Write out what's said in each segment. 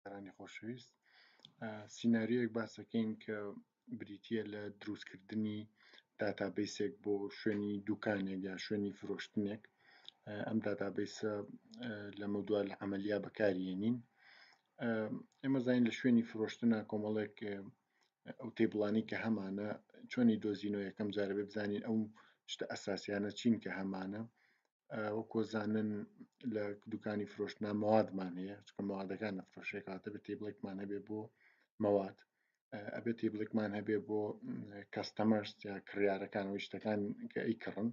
کارانی خۆشەویست سیناریۆیەک باسەکەین کە بریتە لە دروستکردنی داتابیسێک بۆ شوێنی دوکانێک یا شوێنی فرۆشتنێک ئەم داتابیسە لەمە دووە لە عەمەلیا بەکارهێنین ئێمە زانین لە شوێنی فرۆشتنە کۆمەڵێک ئەو تێبڵانی کە هەمانە چۆنی دۆزینەوە یەکەم جارە بێ بزانین ئەو شتە ئەساسیانە چین کە هەمانە وەکۆزانن لە دوکانی فرۆشتنا مەوادمان هەیە چکە مەوادەکان نەفرۆشێک هاتە بە تێبڵێکمان هەبێ بۆ مەواد ئەبێت تێبڵێکمان هەبێ بۆ کەستەمەرس یا کڕیارەکانەوەی شتەکان کە ئەیکڕن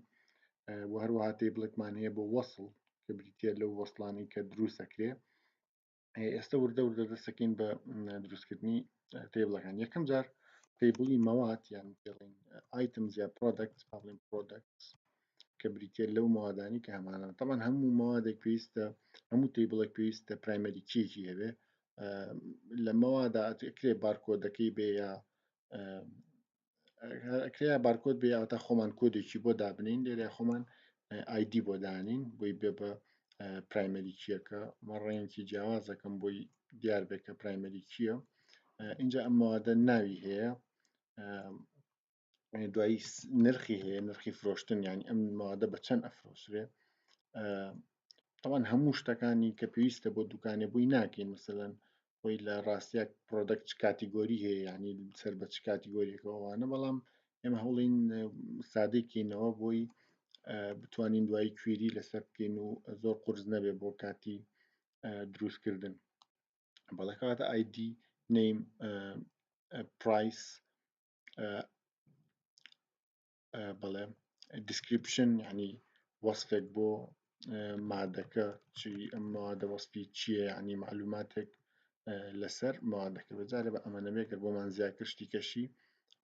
و هەروەها تێبڵێکمان هەیە بۆ وەسڵ کە بریتە لەو وەسڵانی کە دروست ئەکرێ ئێستا وردە وردە دەستەکەین بە دروستکردنی تێبڵەکان یەکەم جار تێبڵی مەواد یان پێڵین ئایتمز یا پرۆدەکتس پاڵین پرۆدەکتس کە بریتە لەو مەوادانی کە هەمانە تەمان هەموو مەوادێک پێویستە هەموو تێبڵێک پێویستە پرایمەری کیەکی هەبێ لە مەوادا ئەکرێ بارکۆدەکەی بێ یا ئەکرێ بارکۆد بێ یاوەتا خۆمان کۆدێکی بۆ دابنین لێرە خۆمان ئایدی بۆ دانین بۆی بێ بە پرایمەری کیەکە مەڕێنکی جیاوازەکەم بۆی دیار بێت کە پرایمەری کیە اینجا ئەم مەوادە ناوی هەیە دوایی نرخی هەیە نرخی فرۆشتن یانی ئەم مەوادە بە چەند ئەفرۆشرێ طبعاً هەموو شتەکانی کە پێویستە بۆ دوکانێ بووی ناکەین مثلەن خۆی لە ڕاستیە پرۆدەکت چ کاتیگۆری هەیە ینی سەر بە چ کاتیگۆریەکەوانە بەڵام ئێمە هەوڵین سادەیکەینەوە بۆی بتوانین دوایی کوێری لەسەر بکەین و زۆر قورس نەبێ بۆ کاتی دروستکردن بەڵێ کەواتە ئایدی نەیم پرایس بەڵێ دیسکریپشن ینی وەسفێک بۆ مادەکە چی ئەم مەوادە وەسفی چییە ینی معلوماتێک لەسەر مەوادەکە بەجارێ بە ئەمە نەبێ کە بۆمان زیاتر شتی کەشی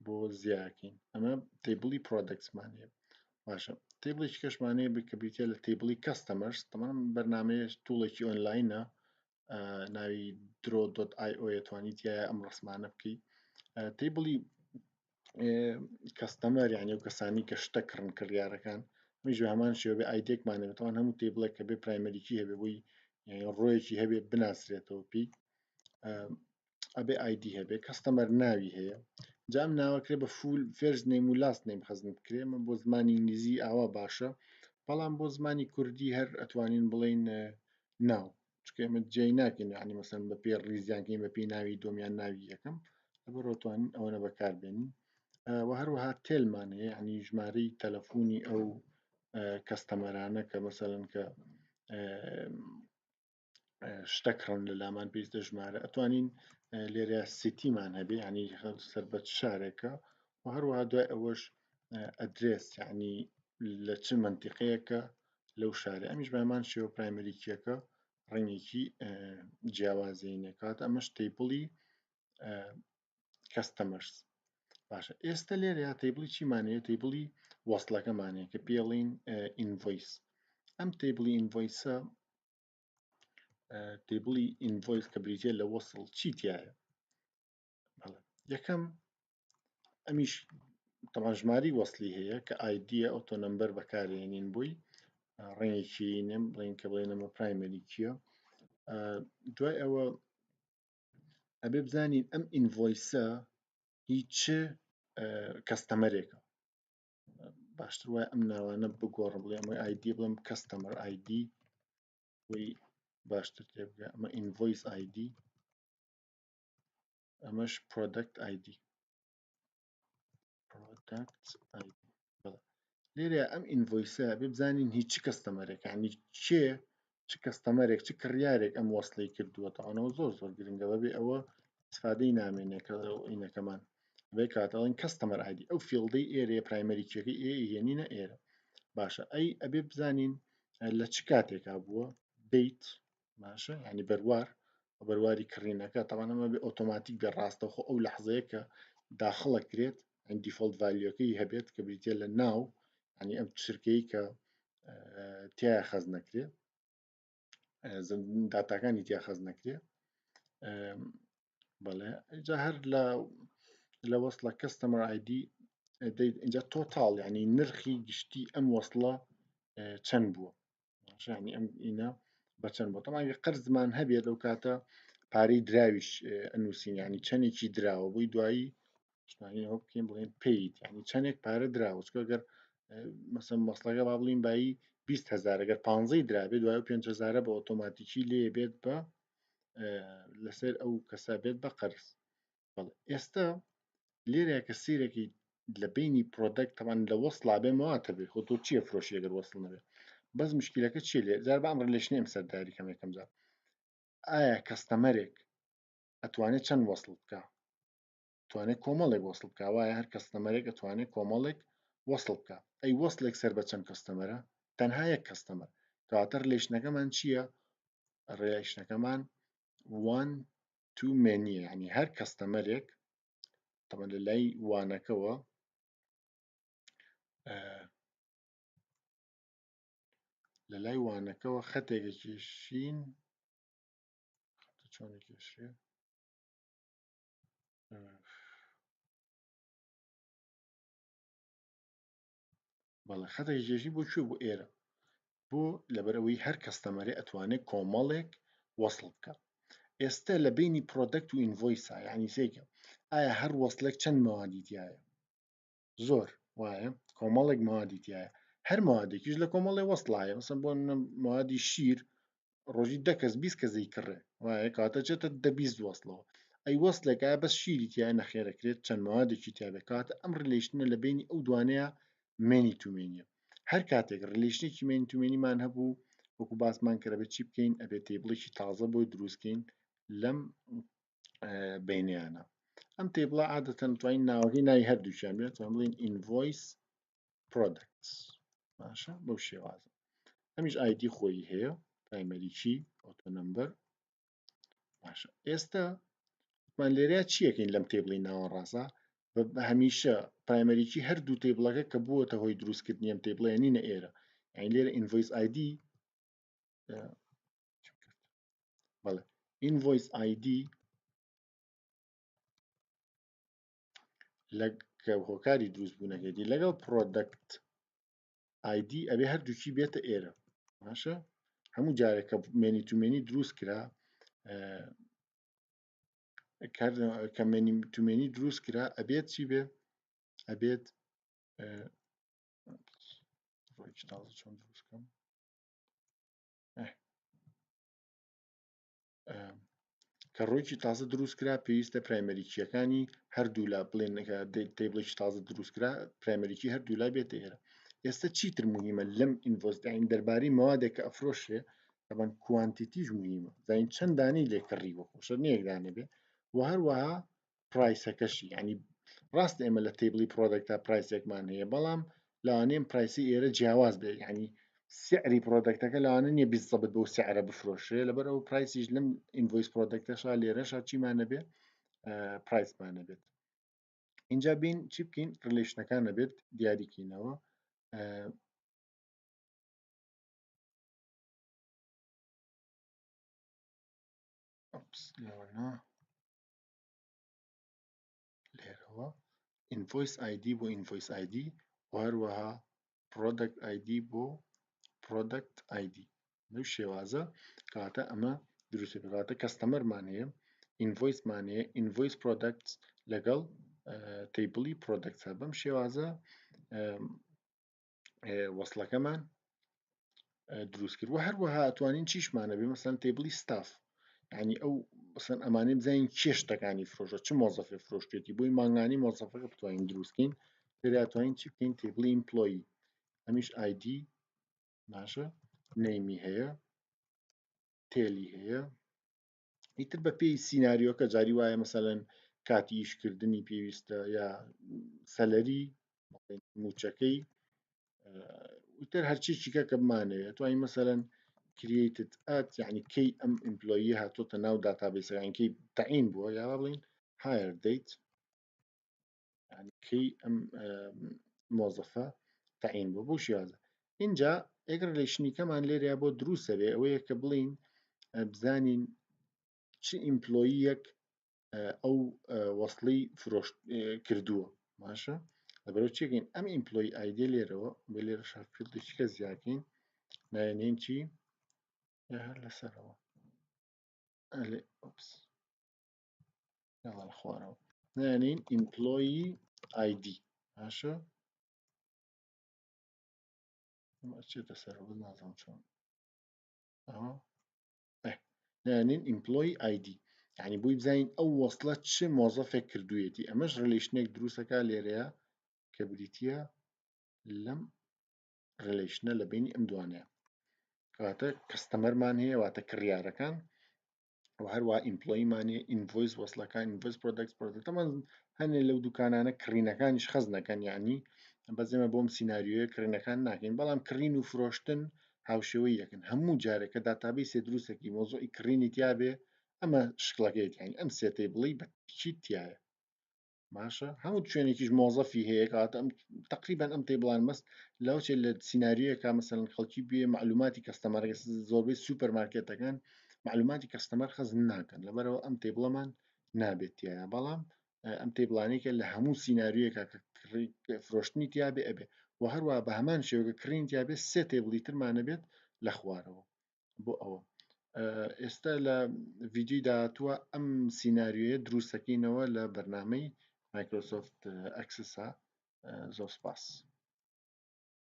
بۆ زیاکەین ئەمە تێبڵی پرۆدەکتسمان هەیە باشە تێبڵێکی کەشمانەیە کە بریتە لە تێبڵی کەستەمەرس تەمەنم بەرنامەیە توڵێکی ئۆنلاینە ناوی درۆ.io توانیت یایە ئەم ڕسمانە بکەیت تێبڵی کەستەمەر یانی ئەو کەسانی کە شتە کڕن کڕیارەکان میژ هەمان شێوە بێ ئایدێکمان هەبێتەوە هەموو تێبڵێک کە بێ پرایمەریکی هەبێ بۆی ڕۆیەکی هەبێ بناسرێتەوە پێی ئەبێ ئایدی هەبێ کەستەمەر ناوی هەیە جا ئەم ناوەکرێ بە فول فێرست نەیم و لاست نەیم حەزم بکرێ من بۆ زمانی ئینگلیزی ئاوا باشە بەڵام بۆ زمانی کوردی هەر ئەتوانین بڵێین ناو چکە ئێمە جێی ناکەین ینی مەسەن بە پێ ڕیزیانکەین بە پێی ناوی دۆمیان ناوی یەکەم لەبەر ئەتوانین ئەوەنە بەکاربێنین و هەروەها تێلمان هەیە ینی ژمارەی تەلەفۆنی ئەو کەستەمەرانە کە مەسەلەن کە شتە کڕن لە لامان پێویستە ژمارە ئەتوانین لێرە سیتیمان هەبێ ینی سەر بە شارێکە و هەروەها دوای ئەوەش ئەدرێس یعنی لە چ منتیقەیەکە لەو شارە ئەمیش بەمان شێوە پرایمەریکیەکە ڕێنێکی جیاوازینەکات ئەمەش تێبڵی کەستەمەرس باشە ئێستا لێرە یا تێبڵی چیمانەیە تێبڵی وەسڵەکەمانەیە کە پێڵین ئینڤۆیس ئەم تێبڵی ئینڤۆیسە تێبڵی ئینڤۆیس کە بریتە لە وەسڵ چی تایە یەکەم ئەمیش تەمان ژماری وەسلی هەیە کە ئایدیە ئۆتۆ نەمبەر بەکارهێنین بووی ڕێنێکی نێم بڵین کە بڵێن ئەمە پرایمەری کیە دوای ئەوە ئەبێ بزانین ئەم ئینڤۆیسە هیچ کەستەمەرێکە باشتر وایە ئەم ناوانە بگۆڕم بڵێ ئەمە ئایدی بڵێم کەستەمەر ئایدی وی باشتر تێبگە ئەمە ئینڤۆیس ئایدی ئەمەش پرۆدەکت ئایدی لێرە ئەم ئینڤۆیسە بێ بزانین هیچ کەستەمەرێک ینی چێ چ کەستەمەرێک چ کڕیارێک ئەم وەسڵی کردووە تاوانەوە زۆر زۆر گرنگە بەبێ ئەوە استفادەی نامێنێکە ئینەکەمان بێ کاتەڵین کەستەمەر ئایدی ئەو فیڵدەی ئێرە پرایمەریکیەکەی هێنینە ئێرە باشە ئەی ئەبێ بزانین لە چ کاتێکا بووە دیت باشە ینی بەروار بەرواری کڕینەکە تاوانەمە بێ ئۆتۆماتیک بێ ڕاستەوخۆ ئەو لەحزەیە کە داخڵەکرێت دیفۆلت ڤالیوەکەی هەبێت کە بریتە لە ناو ینی ئەم چرکەی کە تایە خەز نەکرێ داتاکانی تیا خەز نەکرێ بەڵێ جا هەر لە وەسڵە کەستەمەر ئایدی اینجا تۆتاڵ ینی نرخی گشتی ئەم وەسڵە چەند بووە ینی ئەم ئینە بە چەند بووە تەماگە قەرزمان هەبێت لەو کاتە پارەی دراویش ئەنووسین ینی چەندێکی دراوە بۆی دوایی شتانەوە بکەین بڵێن پیت ینی چەندێک پارە دراوە چکە گەر مەسەن مەسڵەکە با بڵین بایی 20,000 ئەگەر 15 درابێت دوای 5,000 بە ئۆتۆماتیکی لێ بێت بە لەسەر ئەو کەسا بێت بە قەرز ئێستا لێرە کە سیرێکی لە بینی پرۆدەکت تەوان لە وەسڵا بێ مەواتە بێ خۆ تۆ چییە فرۆشی ئەگەر وەسڵ نەبێت بەس مشکلەکە چی لێ جار بە ئەم ڕێلێشنی ئەم سەرداری کەم یەکەم جار ئایا کەستەمەرێک ئەتوانێت چەند وەسڵ بکە توانێت کۆمەڵێک وەسڵ بکە وایە هەر کەستەمەرێک ئەتوانێت کۆمەڵێک وەسڵ بکە ئەی وەسڵێک سەر بە چەند کەستەمەرە تەنها یەک کەستەمەر کەواتە ڕێلێشنەکەمان چییە ڕێلێشنەکەمان one to many ینی هەر کەستەمەرێک تەمەن لە لای وانەکەوە لە لای وانەکەەوە خەتێکە کێشین چۆنی کێشرێ بەڵێ خەتێکی کێشی بۆ کوێ بۆ ئێرە بۆ لەبەرەوەی هەر کەستەمەرێ ئەتوانێت کۆمەڵێک وەسڵ بکە ئێستا لە بینی پرۆدەکت و ئینڤۆیسا یعنی سێکە ئایا هەر وەسڵێک چەند مەوادیتیایە زۆر وایە کۆمەڵێک مەوادیتیایە هەر مەوادێکیش لە کۆمەڵێ وەسڵایە مەسەن بۆ مەوادی شیر ڕۆژی 10 کەس 20 کەسەی کڕێ وایە کاتە چێتە 10 وەسڵەوە ئەی وەسڵێکە بەس شیری تیان نەخێرەکرێت چەند مەوادێکی تیاابێت کاتە ئەم ڕلیشتنە لە بینی ئەو دوانەیە مێنی تومێنیە هەر کاتێک ڕلیشتێکی مێنی تومێنیمان هەبوو وەکو باسمان کردبێت چی بکەین ئەبێت تێبڵێکی تازە بۆی دروستکەین لەم بینیانە ئەم تێبڵە عادەتەن توانین ناوەکەی ناوی هەردووچیان بێت بڵین ئینڤۆیس پرۆدەکتس باشە بەو شێوازە ئەمیش ئایدی خۆی هەیە پرایمەری چی ئۆتۆ نمبەر باشە ئێستا مان لێرە چیەکەین لەم تێبڵی ناوەڕاستە بە هەمیشە پرایمەریکی هەردوو تێبڵەکە کە بووەتە هۆی دروستکردنی ئەم تێبڵەیە نینە ئێرە یعنی لێرە ئینڤۆیس ئایدی بەڵێ ئینڤۆیس ئایدی کە هۆکاری دروست بوونەکەیتی لەگەڵ پرۆدەکت ئایدی ئەبێ هەردووکی بێتە ئێرە باشە هەموو جارێکە مێنی تومێنی دروست کرا کە مێنی تومێنی دروست کرا ئەبێت چی بێ ئەبێت چۆن دروستکەم کە ڕۆیکی تازە دروستکرا پێویستە پرایمەریکیەکانی هەردوو لا بڵێنەکە تێبڵێکی تازە دروستکرا پرایمەریکی هەردوو لا بێتە ئێرە ئێستا چیتر مهمە لەم ئینڤۆستین دەربارەی مەوادێک کە ئەفرۆشێ طبعاً کوانتیتیش مهمە زین چەند دانەی لێ کڕی وەخۆشە نیەک دانە بێ و هەروەها پرایسەکەشی ینی ڕاست ئێمە لە تێبڵی پرۆدەکتا پرایسێکمان هەیە بەڵام لەوانەیە پرایسی ئێرە جیاواز بێ ینی سعری پرۆدەکتەکە لەوانە نییە بیستەبت بەو سعرە بفرۆشرێ لەبەر ئەو پرایسیش لەم ئینڤۆیس پرۆدەکتەشا لێرەشا چیمانە بێ پرایسمانە بێت اینجا بین چی بکەین ڕلیشنەکانە بێت دیاریکەینەوە لێرەوە ئینڤۆیس ئایدی بۆ ئینڤۆیس ئایدی هەروەها پرۆدەکت ئایدی بۆ پرۆدەکت ئایدی لەو شێوازە کاتە ئەمە دروست بکاتە کەستەمەرمان هەیە ئینڤۆیسمان هەیە ئینڤۆیس پرۆدەکت لەگەڵ تیبڵی پرۆدەکتە بەم شێوازە وەسڵەکەمان دروست کرد و هەروەها ئەتوانین چیشمانە بێ مەسەن تێبڵی ستاف ینی ئەو بەسەن ئەمانەی بزانین چێ شتەکانی فرۆشە چ مۆزەفێ فرۆشتێتی بۆی مانگانی مۆزەفەکە بتوانین دروستکەین لێراتوانین چی بکەین تێبڵی ئیمپلۆیی ئەمیش ئایدی باشە نەیمی هەیە تێلی هەیە ئیتر بە پێی سیناریۆکە جاری وایە مەسەلەن کاتی ئیشکردنی پێویستە یا سەلەری موچەکەی وتر هەرچیچیکە کە بمانەوێت توانین مەسەلەن created at یعنی کەی ئەم ئیمپلۆیی هاتۆتە ناو داتابیسەکەی تەعین بووە یا بڵین hire date یعنی کەی ئەم مۆزەفە تەعین بووە بۆ شێوازە اینجا ئەگەر ریلیشنیکەمان لێرە بۆ دروستە بێ ئەوەیە کە بڵین بزانین چ ئیمپلۆییەک ئەو وەسڵی فرۆشت کردووە باشە لەبەرەوە چێکین ئەم ئیمپلۆی ئایدێ لێرەوە بە لێرە شافیلدێکیکە زیاکەین نایەنین چی هەر لەسەرەوە ئۆپس یاڵا لە خوارەوە نانین ئیمپلۆیی ئایدی باشە چێتە سەر بە نازانم چۆن ئەوە نانین ئیمپلۆی ئایدی یعنی بۆی بزانین ئەو وەستلە چ مۆزەفێک کردوویەتی ئەمەش ڕلیشنێک دروستەکە لێرەیە کە بریتە لەم ڕلیشنە لە بینی ئەم دوانەیە کەواتە کەستەمەرمان هەیە واتە کڕیارەکان و هەروە ئیمپلۆیمان هەیە ئینڤۆیس وەسڵەکان ئینڤۆیس پرۆدەکت تەمان هەنێ لەو دوکانانە کڕینەکانیش خەز نەکەن یعنی بەزێمە بۆم سینناریۆیە کڕینەکان ناکەین بەڵام کڕین و فرۆشتن هاوشێوەی یەکن هەموو جارێکە داتابیسێ دروستێکی مۆزۆی کڕینی تیاابێ ئەمە شکڵەکەیت یانی ئەم سێتەی بڵی بەچیت تایە باشە هەموو شوێنێکیش مۆزەفی هەیە کاتە ئەم تقریبان ئەم تێبڵان مەست لەوچێ لە سینناریۆیەکە مەسەن خەڵکی بێ معلوماتی کەستەمەرە زۆربەی سوپەرمارکێتەکان معلوماتی کەستەمەر خەزن ناکەن لەبەرەوە ئەم تێبڵەمان نابێت تایە بەڵام ئەم تێبڵانێکە لە هەموو سینناریۆیەکە کە فرۆشتنی تیاابێ ئەبێ و هەروە بە هەمان شێوەکە کڕین تیاابێت سێ تێبڵی ترمانە بێت لە خوارەوە بۆ ئەوە ئێستا لە ڤیددیوی داهاتووە ئەم سینناریۆیە دروستەکەینەوە لە بەرنمەی مایکرۆسۆفت ئەکسسا زۆر سپاس